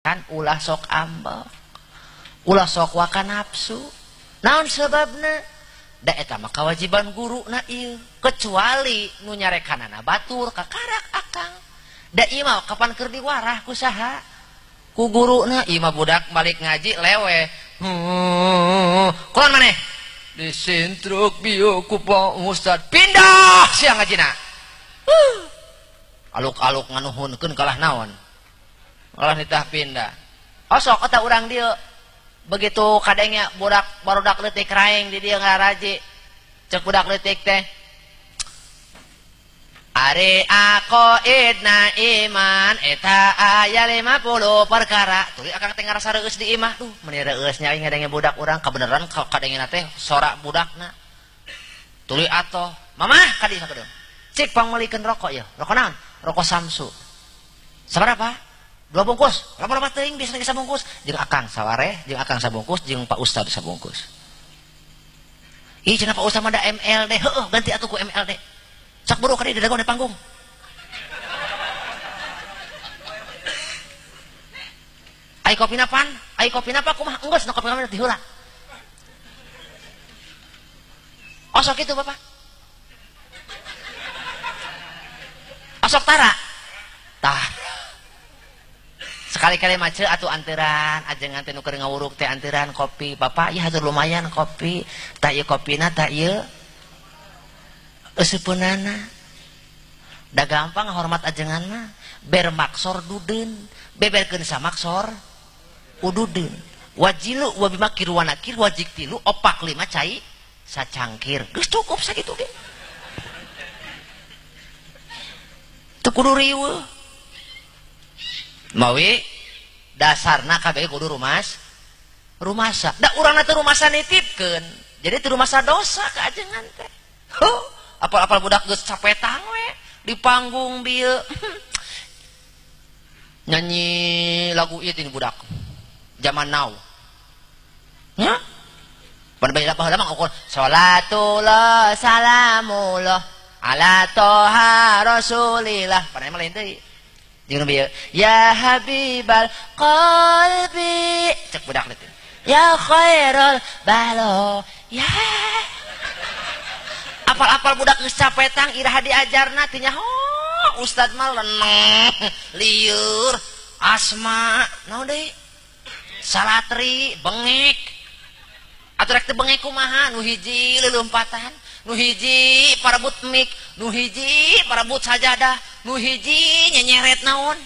kan ulah sok ambek ulah sok waka nafsu naon sebabna da eta mah kewajiban guru na ieu kecuali nu nyarekanana batur ka karak akang da ieu mah kapan keur diwarah ku saha ku guruna ieu mah budak balik ngaji lewe kulon maneh disintruk bieu ku Pak Ustad pindah sia ngajina aluk-aluk nganuhunkeun kalah naon malah nitah pindah osok eta urang dieu begitu kadangnya barudak leutik raeng di dieu ngaraji cek budak leutik teh ari aqaidna iman eta aya 50 perkara tuluy akang teh ngarasa reueus di imah duh meni reueus nya aing ngadenge budak urang kabeneran kadangnya teh sorak budakna tuluy atoh mamah ka dieu sakedeung cik pangmelikeun rokok ya rokok naon rokok Samsu sabaraha 2 bungkus lama-lama teuing bisa sabungkus jeung akang sawareh jeung akang sabungkus jeung Pak Ustad sabungkus ih cenah Pak Ustad mah da MLD heueuh ganti atuh ku MLD cak buru ka dieu dagon di panggung ai kopina pan ai kopina apa kumaha enggeus nu kopi mah ti heula osok kitu Bapak osok tara tah sekali-kali macet atau anteran ajengan teh nu keur ngawuruk teh anteran kopi Bapak ya hatur lumayan kopi tak ieu kopina tak ieu eusepeunana da gampang hormat ajengan mah ber maksor dudeun beberkeun samaksor ududeun wajilu wa bimakir wa nakir wajik tilu opak 5 cai sacangkir geus cukup sakitu ge teu kudu riweuh mawi dasarna kabeh kudu rumasa da urangna teh rumasa nitipkeun jadi teu rumasa dosa ka ajengan teh apal-apal budak geus capetang we di panggung dieu nyanyi lagu ieu teh budak zaman now nya pan bae apa mah ukur salatullah salamullah ala toha rasulillah pan mah lain teh ya habibal qalbi cek budak itu ya khairul balo ya apal-apal budak geus capetang iraha diajarna teh nya ustad mah leneh lieur asma naon deui salatri bengek atuh rek teu bengek kumaha nu hiji leuleupatan nu hiji parebut mik nu hiji parebut sajadah nu hiji nyeret naon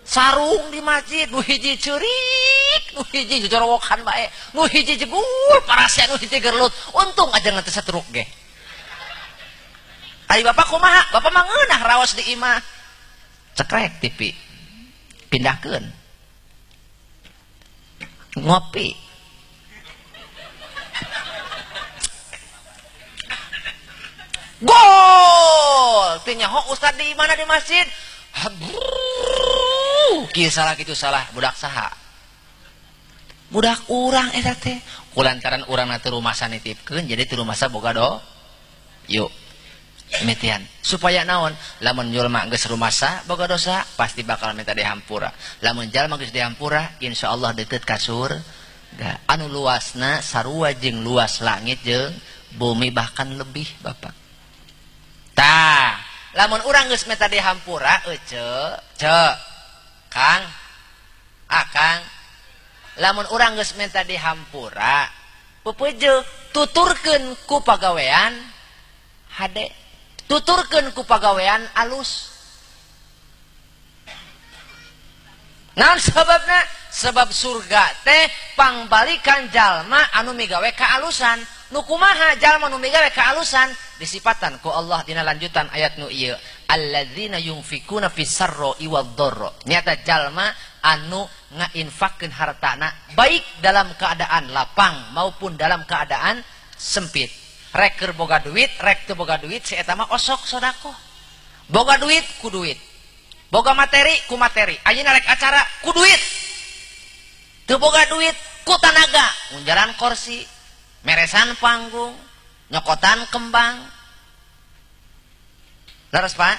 sarung di masjid nu hiji ceurik nu hiji jojorowokan bae nu hiji jebul parasya nu hiji gerlut untung aja nanti satruk ge ari bapak kumaha bapak mah ngeunah raos di imah cekrek TV pindahkeun ngopi gol tinya ho ustad di mana di masjid kieu salah kitu salah budak saha budak urang eta teh kulantaran urangna teu rumasa nitipkeun jadi teu rumasa boga do yuk mitian supaya naon lamun julma geus rumasa boga dosa pasti bakal minta dihampura lamun jalma geus dihampura insyaallah deukeut ka surga anu luasna sarua jeung luas langit jeung bumi bahkan lebih Bapak tah lamun urang geus meta dihampura cek Kang akang lamun urang geus meta dihampura peupeujeuh tuturkeun ku pagawean hade tuturkeun ku pagawean alus naon sababna sebab surga teh pangbalikan jalma anu migawe kaalusan nu kumaha jalma nu migawe kaalusan disipatan ku Allah dina lanjutan ayat nu ieu alladzina yunfikuna fis sarra'i wad dharra nyata jalma anu ngainfakkeun hartana baik dalam keadaan lapang maupun dalam keadaan sempit rek keur boga duit rek teu boga duit si eta mah osok sedekah boga duit ku duit boga materi ku materi ayeuna rek acara ku duit teu boga duit ku tanaga ngunjaran kursi meresan panggung nyokotan kembang laras Pak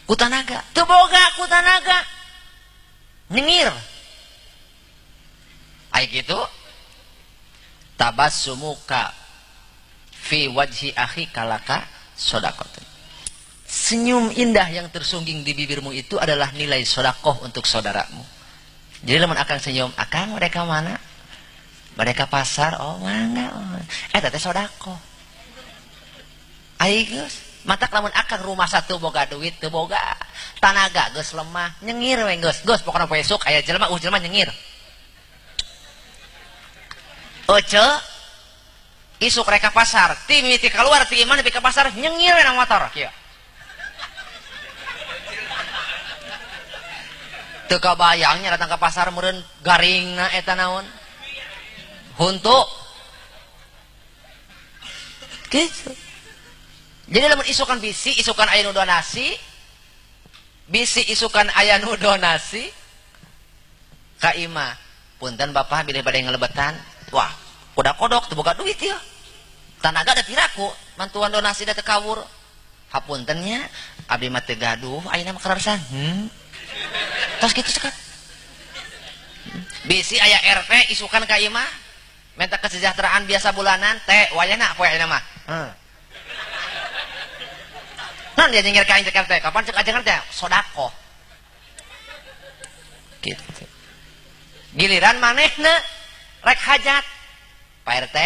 kutanaga teu boga kutanaga nyengir. Ai gitu. Tabassumuka fi wajhi akhi kalaka shadaqatun. Senyum indah yang tersungging di bibirmu itu adalah nilai sedekah untuk saudaramu. Jadi lamun akang senyum, akang mereka mana? Mereka pasar, oh mangga. Teh sedekah. Ai geus, matak lamun akang rumah satu boga duit teu boga. Tanaga geus lemah, nyengir we geus. Geus pokona poe esuk aya jelema jelema nyengir. Oce isuk reka pasar, ti mimiti keluar ti iman nepi ka pasar nyengir we na motor kieu. Teu kabayangnya datang ke pasar meureun garingna eta naon? Huntu. Gitu. Jadi lamun isukan bisi, isukan aya nu donasi, bisi isukan aya nu donasi ka imah. Punten Bapak bilih bade ngelebetan. Wah, udah kodok teu boga duit ya. Tanaga da piraku, mantuan donasi da teu kawur. Hapuntennya abdi mah teu gaduh, ayeuna mah kararsan. Tos kitu cekat. Bisi aya RT isukan ka imah, minta kesejahteraan biasa bulanan, teh wayahna poe ayeuna mah. Nah dia nyengir ka RT, kapan cek ajengan teh sedekah. Gitu. Giliran manehna rek hajat Pak RT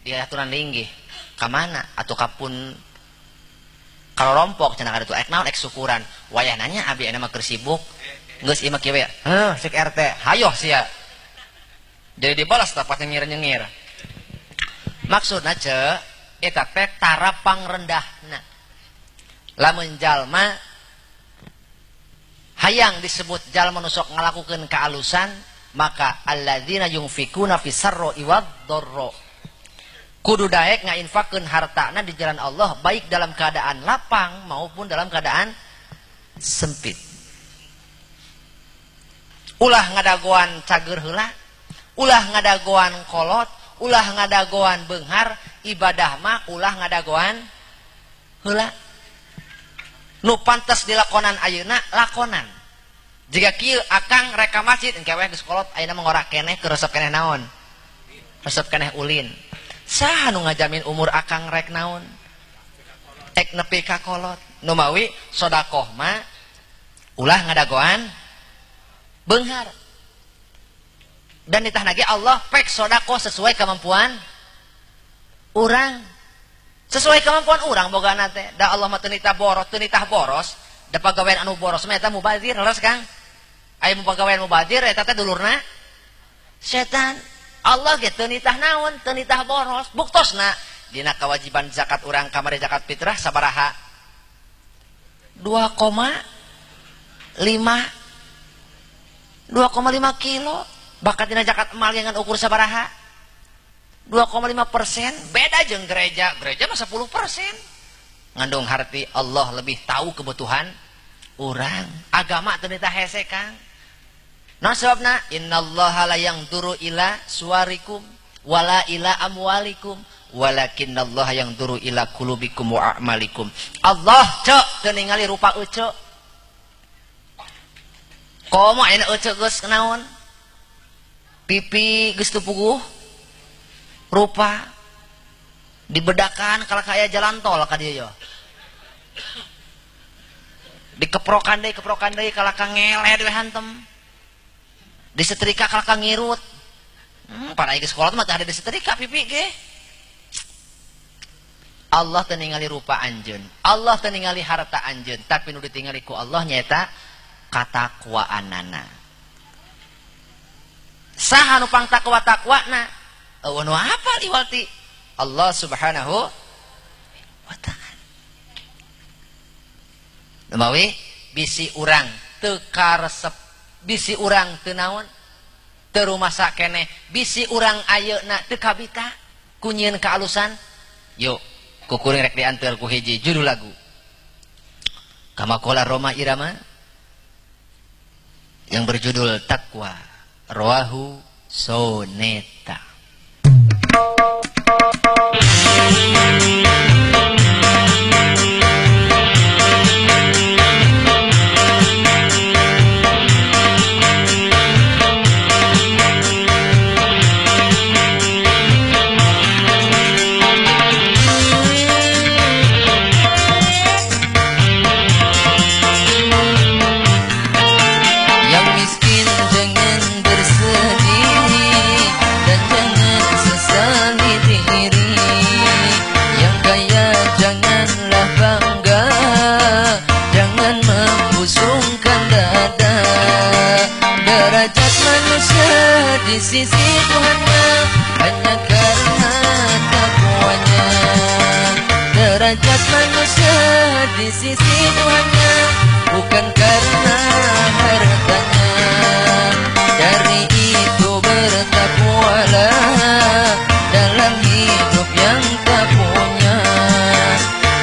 dia aturan linggih ka mana atuh kapun kalau rompok cenah kada tuh ek naon ek syukuran wayah nanya abi ena mah keur sibuk geus ieu mah kieu we cek RT hayoh sia jadi dibalas tapat nyengir-nyengir maksudna ce eta teh tara pangrendahna lamun jalma hayang disebut jalma nu sok ngalakukeun kaalusan maka alladzina yunfikuna fis sarri wad dharra kudu daek ngainfakkeun hartana di jalan Allah baik dalam keadaan lapang maupun dalam keadaan sempit. Ulah ngadagoan cager heula, ulah ngadagoan kolot, ulah ngadagoan beunghar, ibadah mah ulah ngadagoan heula. Nu pantes dilakonan ayeuna lakonan. Jika kieu akang reka masjid engke we geus kolot ayeuna mah ngora keneh keur resep keneh naon? Resep keneh ulin. Saha nu ngajamin umur akang rek naon? Ek nepi ka kolot. Nu mawi sedekah mah ulah ngadagoan beunghar. Dan ditah lagi Allah pek sedekah sesuai kemampuan urang. Sesuai kemampuan urang bogana teh. Da Allah mah teu nitah boros, da pagawean anu boros mah eta mubazir leres Kang. Aya pagawean mubazir eta teh dulurna setan. Allah ge teu nitah naon, teu nitah boros. Buktosna dina kewajiban zakat urang kamari zakat fitrah sabaraha? 2,5 kilo. Bakat dina zakat emal yang ukur sabaraha? 2,5%. Beda jeung gereja. Gereja mah 10%. Ngandung harti Allah lebih tahu kebutuhan urang. Agama teu nitah hese Kang. Nah sebabna innallaha la yanzuru ila suwarikum wala ila amwalikum walakinnallaha yanzuru ila qulubikum wa a'malikum. Allah cek teu ningali rupa euceuk. Komo ayeuna euceuk geus naon? Pipi geus teu puguh. Rupa dibedakan kalau kaya jalan tol ka dieu yo. Dikeprokan deui kalau ka ngeled we hantem. Disetrika kalau ka ngirut. Pada geus kolot mah teh ada disetrika pipi ge. Allah teu ningali rupa anjeun. Allah teu ningali harta anjeun, tapi nu ditingali ku Allah nyaeta katakwaanana. Saha nu pangtakwa-takwana? Eueuh nu apa liwati? Allah Subhanahu wa ta'ala. Lumawi bisi urang teu karesep, bisi urang teu naon? Teu rumasa keneh, bisi urang ayeuna teu kabita kunyieun kaalusan. Yuk, kukuring rek dianteur ku hiji judul lagu. Kama qala Roma Irama yang berjudul Taqwa Rawahu Soneta. di sisi Tuhannya hanya karena takwanya. Derajat manusia di sisi Tuhannya bukan karena hartanya. Dari itu bertakwalah dalam hidup yang tak punya.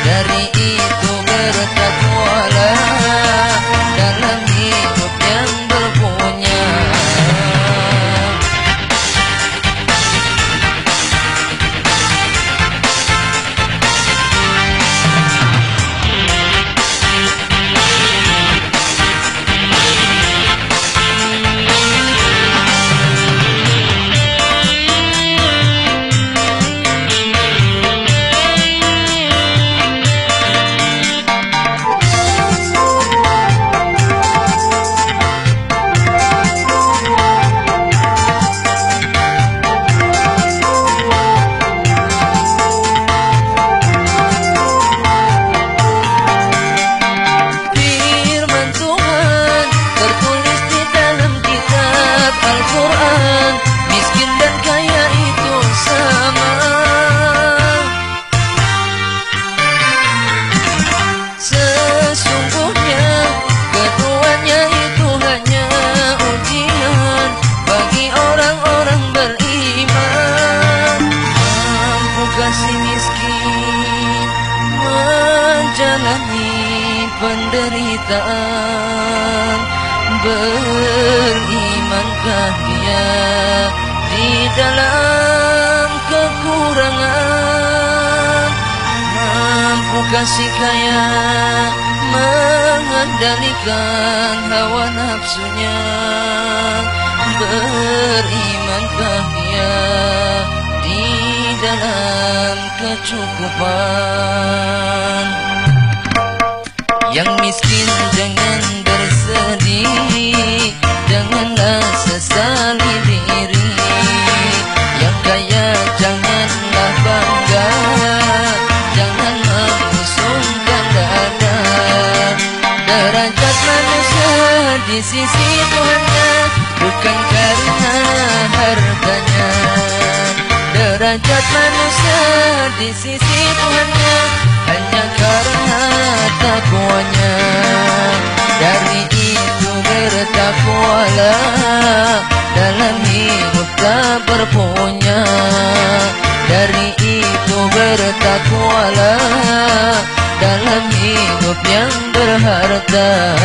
Dari itu bertakwalah dalam hidup yang berpunya. Penderitaan, berimankah dia di dalam kekurangan? Mampukah si kaya mengendalikan hawa nafsunya? Berimankah dia di dalam kecukupan? Yang miskin jangan bersedih, janganlah sesali diri. Yang kaya janganlah bangga, jangan mengusungkan dada. Derajat manusia di sisi Tuhannya bukan karena hartanya. Derajat manusia di sisi Tuhannya hanya karena takwanya. Dari itu bertakwalah dalam hidup tak berpunya. Dari itu bertakwalah dalam hidup yang berharta.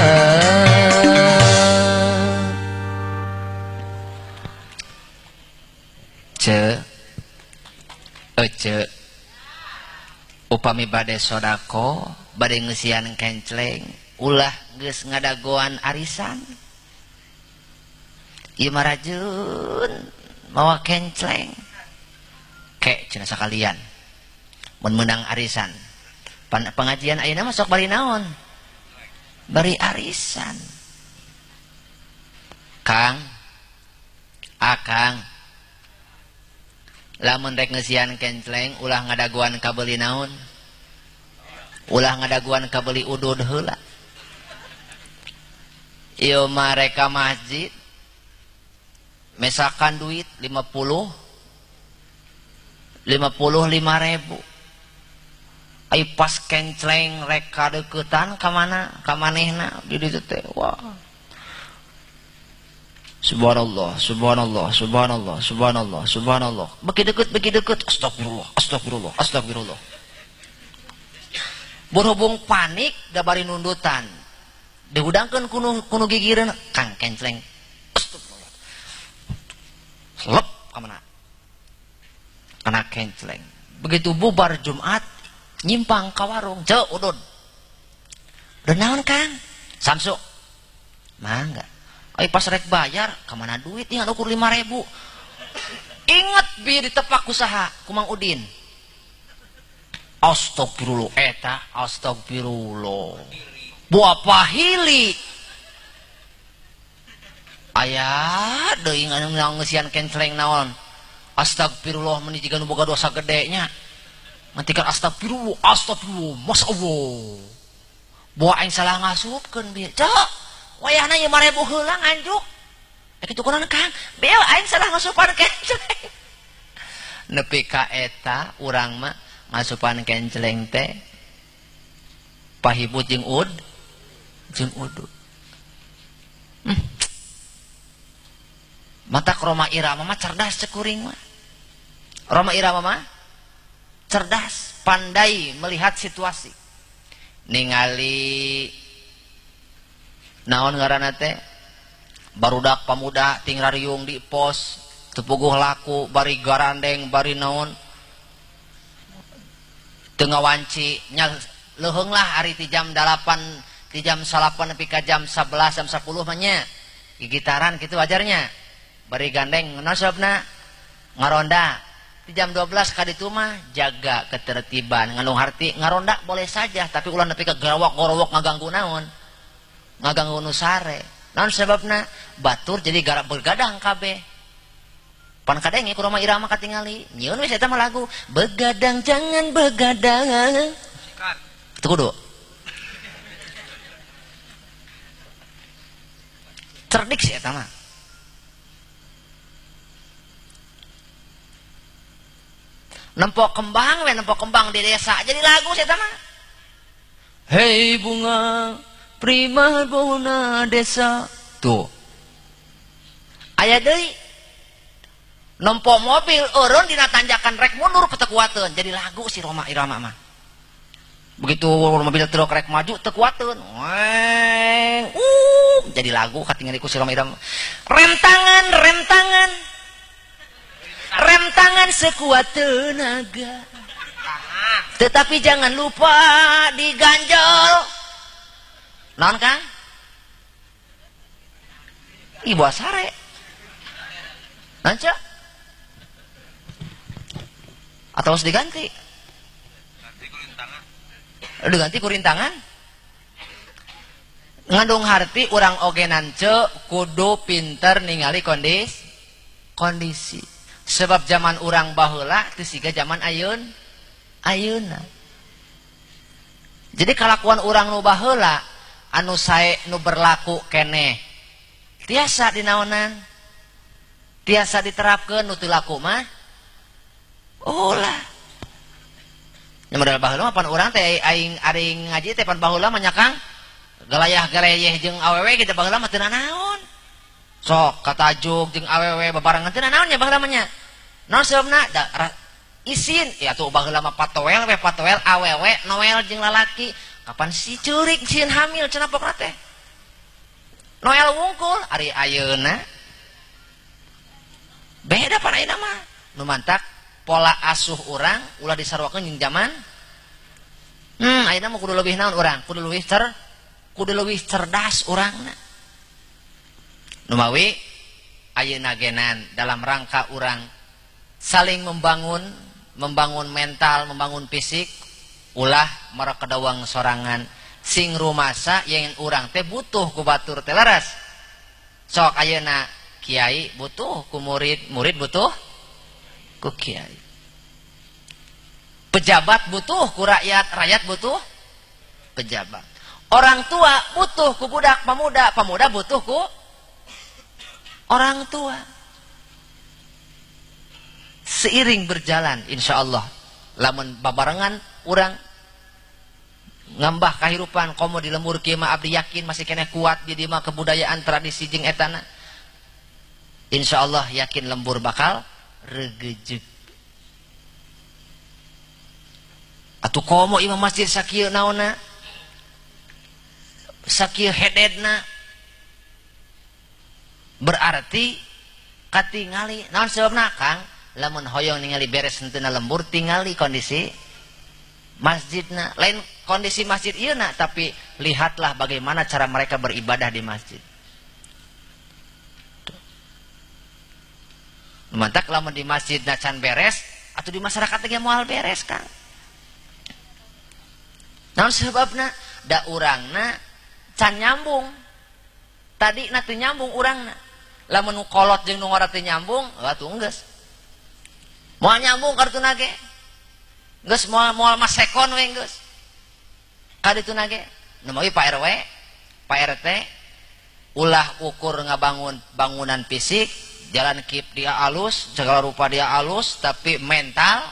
Upami bade sodako, bade ngesian kencleng, ulah geus ngadagoan arisan. Ieu marajun mawa kencleng. Kek cenah sakalian. Mun meunang arisan. Pengajian ayeuna mah sok bari naon? Bari arisan. Kang, Akang, lamun rek ngesian kencleng ulah ngadaguan kabeli naon, ulah ngadaguan kabeli udud heula. Ieu mah reka masjid mesakan duit 55.000 ai pas kencleng reka deuketan ka mana ka manehna di ditu teh. Wah, subhanallah, subhanallah, subhanallah, subhanallah, subhanallah. Beki deket, astagfirullah, astagfirullah, astagfirullah. Berhubung panik, da bari nundutan. Dihudangkeun kuno gigireun, Kang kencleng. Astagfirullah. Selep ka mana? Kana kencleng. Begitu bubar Jumat, nyimpang ka warung, ceu udud. Udah naon Kang? Samsu. Mangga. Ay pas rek bayar, kemana duit yang ukur 5.000. Ingat bi ditepak usaha kumang Udin. Astagfirullah eta, astagfirullah. Buah pahili. Aya deui ngeusian kencleng naon. Astagfirullah meuni jiga nu boga dosa gedenya. Ngantikan astagfirullah, astagfirullah, masyaallah. Buah aing salah ngasupkeun bi. Cok. Wayahna 5.000 heula nganjuk. Kitu kunaon Kang? Beo aing salah ngasupan kenceleng. Nepi ka eta urang mah ngasupan kenceleng teh pahibut jeung udud. Mata Roma Irama mah cerdas cekuring mah. Roma Irama mah cerdas, pandai melihat situasi. Ningali naon ngaranna teh? Barudak pamuda ting rariung di pos, tepuguh laku, bari garandeng, bari naon. Teu ngawanci nya leuheung lah ari ti jam 8, ti jam 8 nepi ka jam 11, jam 10 mah nya. Gigitaran kitu wajarnya. Bari gandeng naon sababna? Ngaronda. Di jam 12 ka ditu mah jaga ketertiban. Ngandung harti ngaronda boleh saja, tapi ulah nepi ka garowok-gorowok ngaganggu naon? Ngaganggu nu sare. Naon sababna? Batur jadi garap bergadang kabeh. Pan kadenge ku Roma Irama katingali. Nyieun we eta mah lagu begadang jangan begadang. Itu kudu. Cerdik sih eta mah. Nempok kembang di desa jadi lagu saya mah. Hei bunga primadona desa tuh aya deui nempok mobil eureun dina tanjakan rek mundur teu kuateun jadi lagu si Roma Irama mah. Begitu mobil truk rek maju teu kuateun jadi lagu katingali ku si Roma Irama. Rem tangan sekuat tenaga, tetapi jangan lupa diganjol. Naon Kang? Ibu asare. Nanca? Atau harus diganti? Diganti kurintangan? Ngandung harti urang oge nance kudu pinter ningali kondisi. Sebab zaman urang baheula teu siga zaman ayeuna. Jadi kalakuan urang nu baheula anu sae nu berlaku keneh tiasa dinaonan, tiasa diterapkeun. Nu teu laku mah ulah. Nya modal baheula mah pan urang teh aing ngaji teh pan baheula mah nya Kang galayah-galayeh jeung awewe kita baheula mah teu naon. Sok katajuk jeung awewe bebarengan teu naon nya baheula mah nya. Naon sababna? Isin ya tuh baheula mah patoel awewe noel jeung lalaki. Kapan si curik sieun hamil cenah pokna teh. Noel wungkul ari ayeuna beda pan ayeuna mah. Nu mantak pola asuh urang ulah disarwakeun jeung zaman. Ayeuna mah kudu leuwih naon urang? Kudu leuwih cerdas urangna. Nu mawi ayeuna genan dalam rangka urang saling membangun mental, membangun fisik, ulah marakedawang sorangan sing rumasa yang urang teh butuh ku batur teh laras. Sok ayeuna kiai butuh ku murid butuh ku kiai. Pejabat butuh ku rakyat butuh pejabat. Orang tua butuh ku budak pemuda butuh ku orang tua. Seiring berjalan insyaallah lamun babarengan urang ngambah kahirupan komo di lembur kieu mah abdi yakin masih kena kuat di dieu mah kebudayaan tradisi jeung etana. Insyaallah yakin lembur bakal regejeug. Atuh komo imam masjid sakieu naonna? Sakieu hededna. Berarti katingali naon sababna Kang? Lamun hoyong ningali beres henteu lembur tingali kondisi masjidna. Lain kondisi masjid ieuna, tapi lihatlah bagaimana cara mereka beribadah di masjid. Mantak lamun di masjid na can beres atau di masyarakat ge moal beres Kang. Naon sebabna? Da urangna can nyambung. Tadi na teu nyambung urangna. Lamun nu kolot jeung nu ngora teu nyambung, atuh geus. Moal nyambung kartuna ge. Geus moal masekon we geus. Kadituna ge. Nu mah Pak RW, Pak RT ulah ukur ngabangun bangunan fisik, jalan kip dia alus, segala rupa dia alus, tapi mental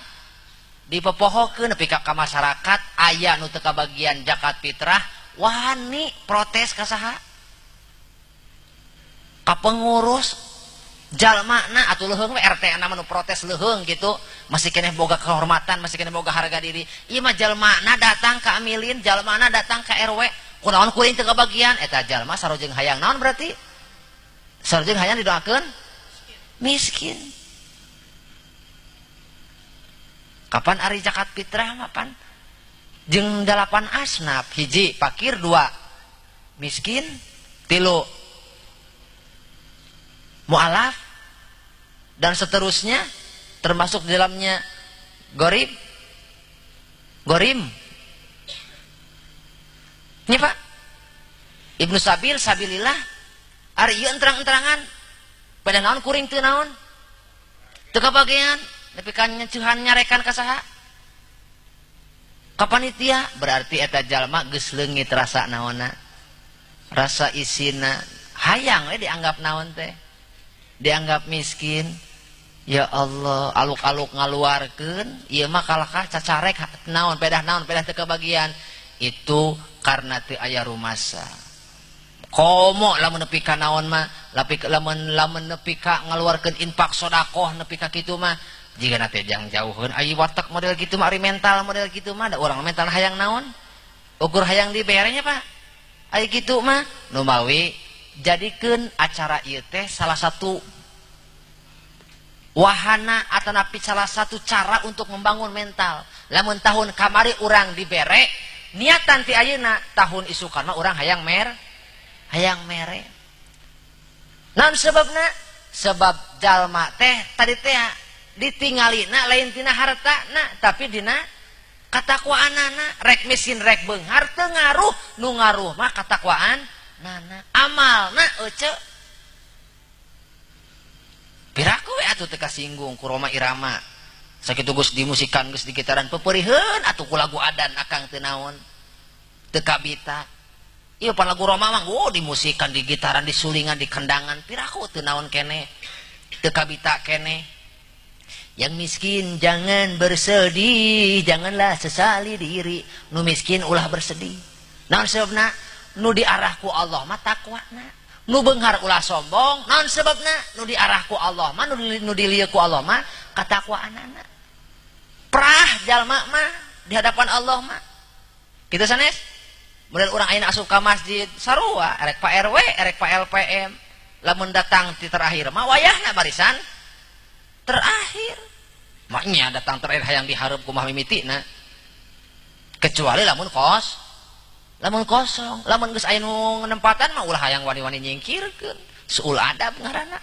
dipepohokeun nepi ka masyarakat aya nu teu kabagian zakat fitrah wani protes ka saha? Ka pengurus jalmana atuh leuheung we RT na nu protes leuheung gitu, masih keneh boga kehormatan, masih keneh boga harga diri. Ieu mah jalmana datang ka amilin, jalmana datang ka RW, kunaon kuring teu kabagian eta jalma sarojeng hayang naon berarti? Sarojeng hayang didoakeun miskin. Kapan ari zakat fitrah mapan? Jeung 8 asnaf, hiji fakir, 2 miskin, 3 mu'alaf, dan seterusnya, termasuk di dalamnya gorim. Ini Pak Ibnu Sabil, Sabilillah, ari ieu enterang-enterangan pada naon kuring teu naon teu kabagian nepi ka nyeuhan nyarekan ka saha? Ka panitia. Berarti eta jalma geus leungit rasa naonna, rasa isina hayang we dianggap naon teh, dianggap miskin. Ya Allah, aluk-aluk ngaluarkeun ieu mah kalahkah cacarek naon pedah teu kabagian. Itu karena teu aya rumasa. Komo lamun nepi ka naon mah, lamun nepi ka ngaluarkeun infak sedekah nepi ka kitu mah jigana teh jang jauheun aya watak model kitu mah, ari mental model kitu mah da urang mental hayang naon? Ukur hayang diberenya Pak. Aya kitu mah nu mawi jadikeun acara ieu teh salah satu wahana atau napi salah satu cara untuk membangun mental. Lamun tahun kamari urang dibere niatan ti ayeuna tahun isukan mah urang hayang mere. Naon sebabna? Sebab jalma teh tadi teh ditinggalina lain tina hartana tapi dina katakwaanana. Rek miskin rek beunghar teu ngaruh, nu ngaruh mah katakwaan nana amalna euceu. Piraku we atuh teu kasinggung ku Roma Irama. Sakitu geus dimusikan geus digitaran pepeuriheun atuh ku lagu adan akang teu naon. Teu kabita. Ieu pan lagu Roma mah dimusikan, digitaran, disulingan, dikendangan, piraku teu naon keneh. Teu kabita keneh. Yang miskin jangan bersedih, janganlah sesali diri. Nu miskin ulah bersedih. Naon sebabna? Nu diarah ku Allah mah takwana. Nu beunghar ulah sombong. Naon sebabna? Nu diarah ku Allah mah, nu dilieu ku Allah mah katakwaanana. Prah jalma mah di hadapan Allah mah. Kitu sanes? Model urang ayeuna asup ka masjid sarua, erek Pak RW, erek Pak LPM. Lamun datang ti terakhir mah wayahna barisan terakhir. Maknya datang terakhir hayang dihareup kumaha mimitina. Kecuali lamun kosong, lamun geus aya nu nempatan mah ulah hayang wani-wani nyingkirkeun. Suul adab ngaranna.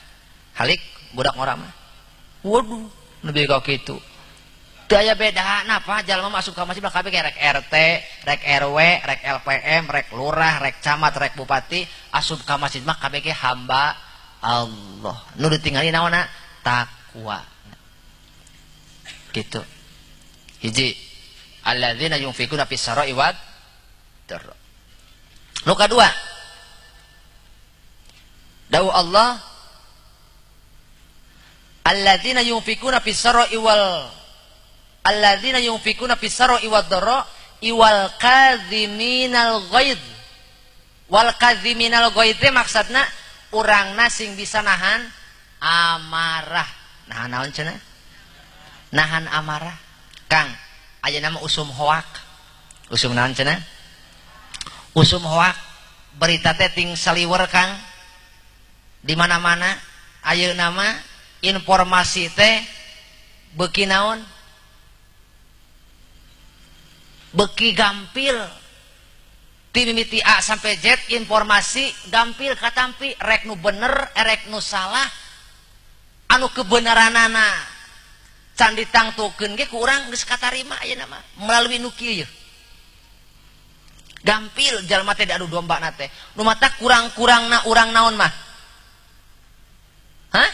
Halik budak ngora mah. Waduh, nepi ka kitu. Teu aya bedana apa jalma masuk ka masjid kabeh rek RT, rek RW, rek LPM, rek lurah, rek camat, rek bupati, asup ka masjid mah kabeh ge hamba Allah. Nu ditinggali naonna? Takwa. Gitu. Hiji, alladzina yunfikuna fis sarai wad dharra. Nu kadua, dawuh Allah, alladzina yunfikuna fis sarai alladzina yunfikuna fis sarai wad dharra wal kadhiminal ghaidh. Wal kadhiminal ghaidh maksudna urangna sing bisa nahan amarah. Nahan naon cenah? Nahan amarah. Kang, aya nama usum hoak. Usum naon cenah? Usum hoak. Berita teh ting saliwer Kang. Di mana-mana ayeuna mah informasi teh beuki naon? Beki gampil. Ti mimiti A sampai Z informasi gampil katampi, rek nu bener rek nu salah. Anu kebenaranana can ditangtukeun ge ku urang geus katarima ayeuna mah melalui nu kieu. Gampil jalma teh adu dombana teh. Nu mata kurang-kurangna urang naon mah? Hah?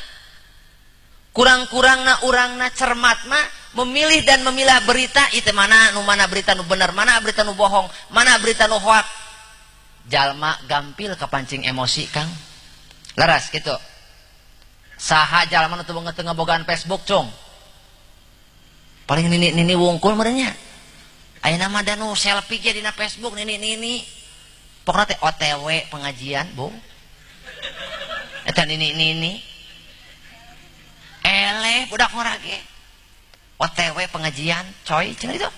Kurang-kurangna urangna cermat mah memilih dan memilah berita itu mana berita nu benar, mana berita nu bohong, mana berita nu hoak. jalma gampil kepancing emosi Kang leras gitu saha jalma nu teu ngebogaan Facebook cung paling nini wungkul merenya ayeuna mah da nu selfie ge dina Facebook nini pokona teh OTW pengajian bu eta nini eleh budak ngorage OTW pengajian coy cenah itu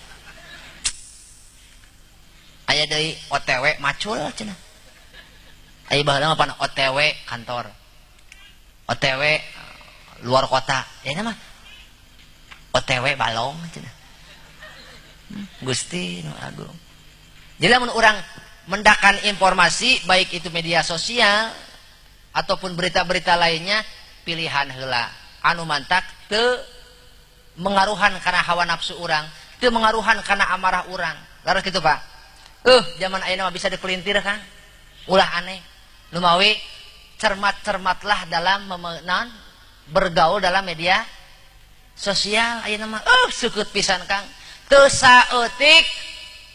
aya deui OTW macul cenah aya baheula mah pana OTW kantor OTW luar kota ya mah OTW balong cenah Gusti nu agung jadi lamun urang mendakan informasi baik itu media sosial ataupun berita-berita lainnya pilihan heula anu mantak teu mengaruhan karena hawa nafsu urang teu mengaruhan karena amarah urang laras kitu Pak zaman ayeuna mah bisa dikelintir Kang ulah aneh lumawi cermat-cermatlah dalam bergaul dalam media sosial ayeuna mah sukut pisan Kang teu saeutik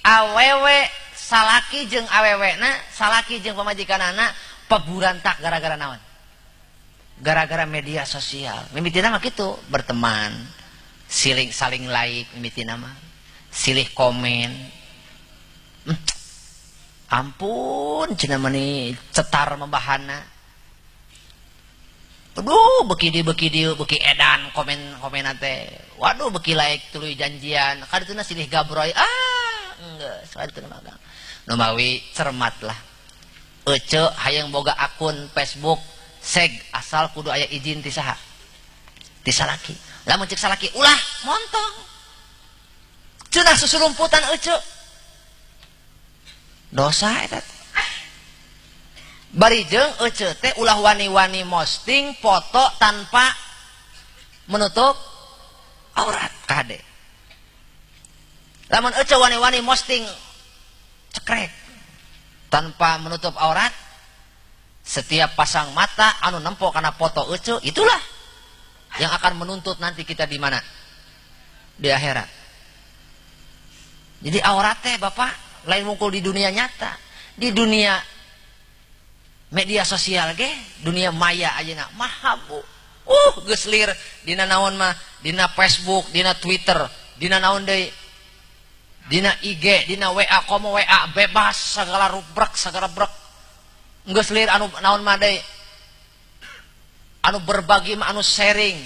awewe salaki jeung awewena salaki jeung pamajikanana paburantak gara-gara naon gara-gara media sosial mimitina mah kitu berteman saling like mimitina mah silih komen ampun cenah mani cetar membahana aduh beki edan komen teh waduh beki like tuluy janjian kadituna silih gabroy enggeus kadituna mah nu mawi cermatlah ece hayang boga akun Facebook seg asal kudu aya izin ti saha ti salaki lamun cek salaki ulah montong cenah susulumputan ece dosa eta bari jeung ece teh ulah wani-wani posting foto tanpa menutup aurat kade lamun ece wani-wani posting cekrek tanpa menutup aurat setiap pasang mata anu nempo karena foto ece itulah yang akan menuntut nanti kita di mana di akhirat jadi aurat teh Bapak lain mungkul di dunia nyata di dunia media sosial ge dunia maya ayeuna mahabu geus lir dina naon mah dina Facebook dina Twitter dina naon deui dina IG dina WA komo WA bebas segala rubrek segala brek geus lir anu naon mah deui anu berbagi mah anu sharing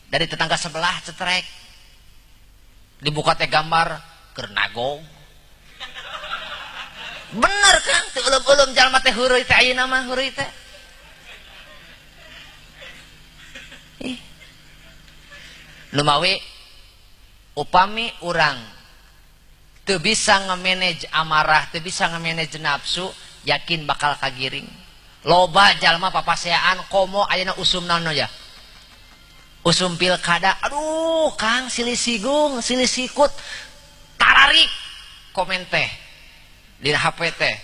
dari tetangga sebelah cetrek dibuka teh gambar keur nagong bener Kang teu ulum-ulum jalma teh heureui teh ayeuna mah heureui teh lumawi upami urang teu bisa nge-manage amarah teu bisa nge-manage nafsu yakin bakal kagiring loba jalma papaseaan komo ayeuna usum naon ya usum pilkada aduh Kang silih sigung silih sikut tararik komen teh di HP teh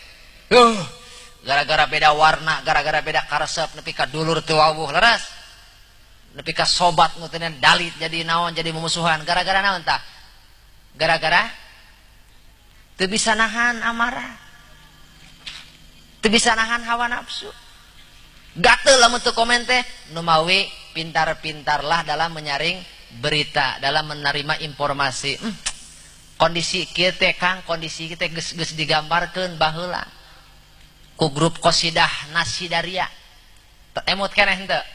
gara-gara beda warna gara-gara beda karesep nepi ka dulur teu wawuh leres nepi ka sobat nu teh dalit jadi naon jadi memusuhan gara-gara naon tah gara-gara teu bisa nahan amarah teu bisa nahan hawa nafsu gatel lamun teu komen teh nu mawi pintar-pintarlah dalam menyaring berita dalam menerima informasi kondisi kieu teh Kang kondisi kita geus digambarkeun baheula ku grup Qosidah Nasidaria emut keneh henteu